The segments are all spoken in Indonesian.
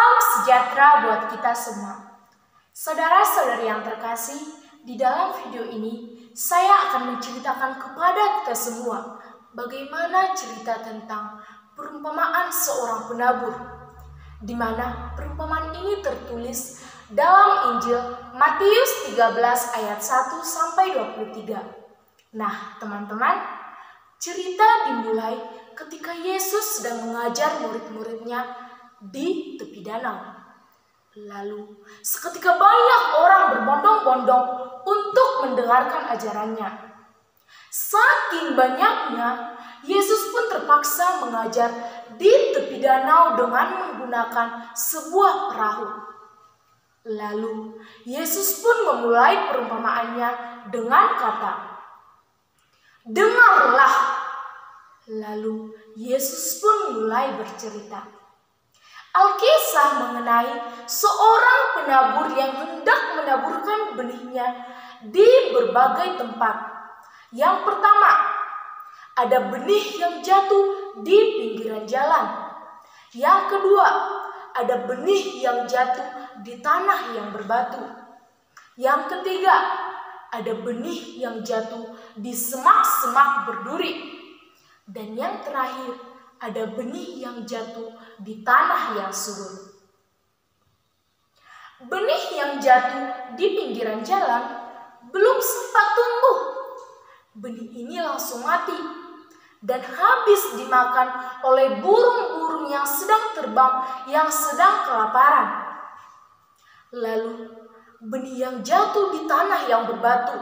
Salam sejahtera buat kita semua. Saudara-saudari yang terkasih, di dalam video ini saya akan menceritakan kepada kita semua bagaimana cerita tentang perumpamaan seorang penabur, di mana perumpamaan ini tertulis dalam Injil Matius 13 ayat 1 sampai 23. Nah, teman-teman, cerita dimulai ketika Yesus sedang mengajar murid-muridnya di tepi danau. Lalu, seketika banyak orang berbondong-bondong untuk mendengarkan ajarannya. Saking banyaknya, Yesus pun terpaksa mengajar di tepi danau dengan menggunakan sebuah perahu. Lalu, Yesus pun memulai perumpamaannya dengan kata, "Dengarlah." Lalu, Yesus pun mulai bercerita. Alkisah mengenai seorang penabur yang hendak menaburkan benihnya di berbagai tempat. Yang pertama, ada benih yang jatuh di pinggiran jalan. Yang kedua, ada benih yang jatuh di tanah yang berbatu. Yang ketiga, ada benih yang jatuh di semak-semak berduri. Dan yang terakhir, ada benih yang jatuh di tanah yang subur. Benih yang jatuh di pinggiran jalan belum sempat tumbuh. Benih ini langsung mati dan habis dimakan oleh burung-burung yang sedang terbang, yang sedang kelaparan. Lalu, benih yang jatuh di tanah yang berbatu.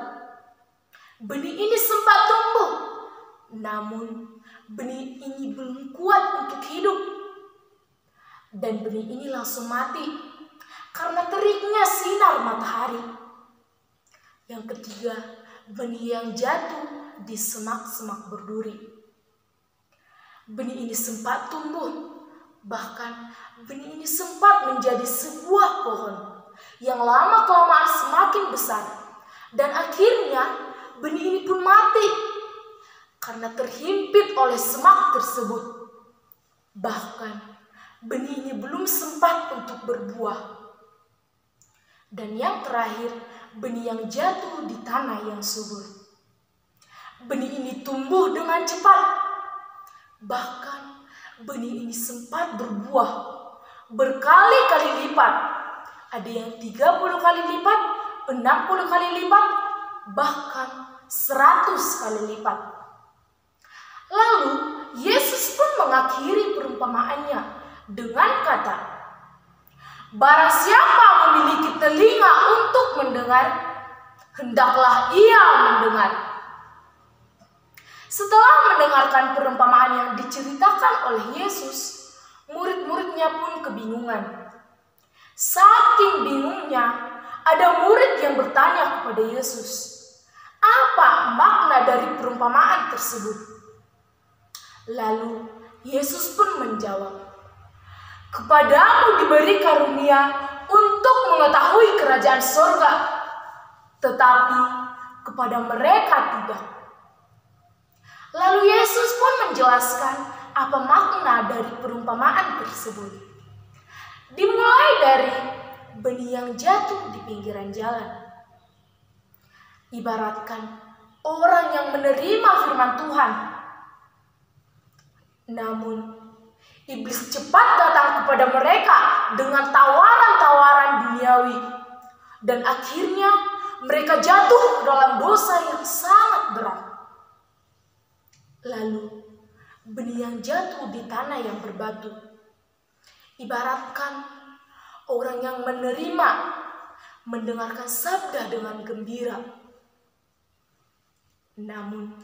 Benih ini sempat tumbuh, namun benih ini belum kuat untuk hidup. Dan benih ini langsung mati karena teriknya sinar matahari. Yang ketiga, benih yang jatuh di semak-semak berduri. Benih ini sempat tumbuh, bahkan benih ini sempat menjadi sebuah pohon yang lama-kelamaan semakin besar. Dan akhirnya benih ini pun mati karena terhimpit oleh semak tersebut. Bahkan benih ini belum sempat untuk berbuah. Dan yang terakhir, benih yang jatuh di tanah yang subur. Benih ini tumbuh dengan cepat. Bahkan benih ini sempat berbuah berkali-kali lipat. Ada yang 30 kali lipat, 60 kali lipat, bahkan 100 kali lipat. Lalu, Yesus pun mengakhiri perumpamaannya dengan kata, "Barang siapa memiliki telinga untuk mendengar, hendaklah ia mendengar." Setelah mendengarkan perumpamaan yang diceritakan oleh Yesus, murid-muridnya pun kebingungan. Saking bingungnya, ada murid yang bertanya kepada Yesus, "Apa makna dari perumpamaan tersebut?" Lalu Yesus pun menjawab, "Kepadamu diberi karunia untuk mengetahui kerajaan surga, tetapi kepada mereka tidak." Lalu Yesus pun menjelaskan apa makna dari perumpamaan tersebut. Dimulai dari benih yang jatuh di pinggiran jalan. Ibaratkan orang yang menerima firman Tuhan, namun iblis cepat datang kepada mereka dengan tawaran-tawaran duniawi. Dan akhirnya mereka jatuh dalam dosa yang sangat berat. Lalu benih yang jatuh di tanah yang berbatu. Ibaratkan orang yang menerima, mendengarkan sabda dengan gembira. Namun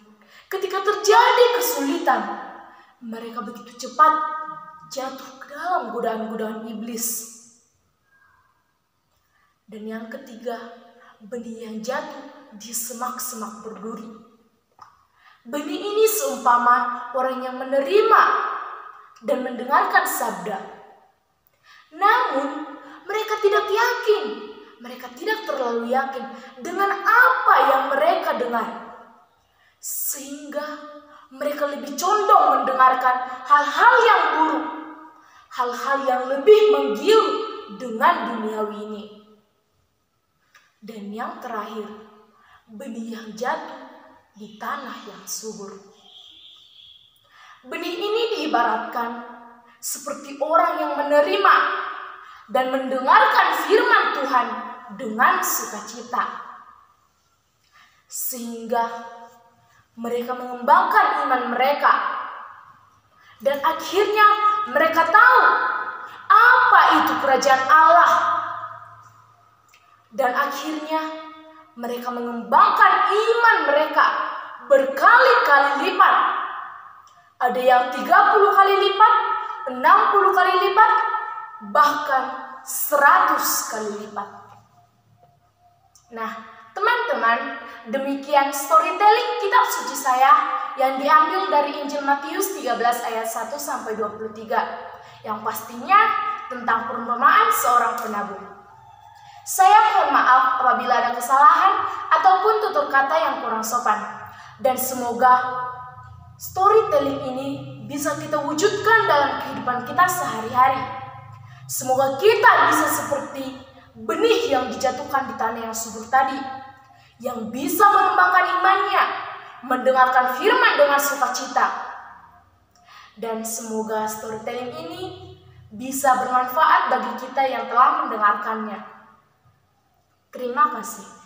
ketika terjadi kesulitan, mereka begitu cepat jatuh ke dalam godaan-godaan iblis. Dan yang ketiga, benih yang jatuh di semak-semak berduri. Benih ini seumpama orang yang menerima dan mendengarkan sabda. Namun mereka tidak yakin, mereka tidak terlalu yakin dengan apa yang mereka dengar. Sehingga mereka lebih condong mendengarkan hal-hal yang buruk, hal-hal yang lebih menggiur dengan duniawi ini. Dan yang terakhir, benih yang jatuh di tanah yang subur. Benih ini diibaratkan seperti orang yang menerima dan mendengarkan firman Tuhan dengan sukacita, sehingga mereka mengembangkan iman mereka, dan akhirnya mereka tahu apa itu kerajaan Allah, dan akhirnya mereka mengembangkan iman mereka berkali-kali lipat. Ada yang 30 kali lipat, 60 kali lipat, bahkan 100 kali lipat. Nah, teman-teman, demikian storytelling kitab suci saya yang diambil dari Injil Matius 13 ayat 1-23, yang pastinya tentang perumpamaan seorang penabur. Saya mohon maaf apabila ada kesalahan ataupun tutur kata yang kurang sopan, dan semoga storytelling ini bisa kita wujudkan dalam kehidupan kita sehari-hari. Semoga kita bisa seperti benih yang dijatuhkan di tanah yang subur tadi, yang bisa mengembangkan imannya, mendengarkan firman dengan sukacita. Dan semoga storytelling ini bisa bermanfaat bagi kita yang telah mendengarkannya. Terima kasih.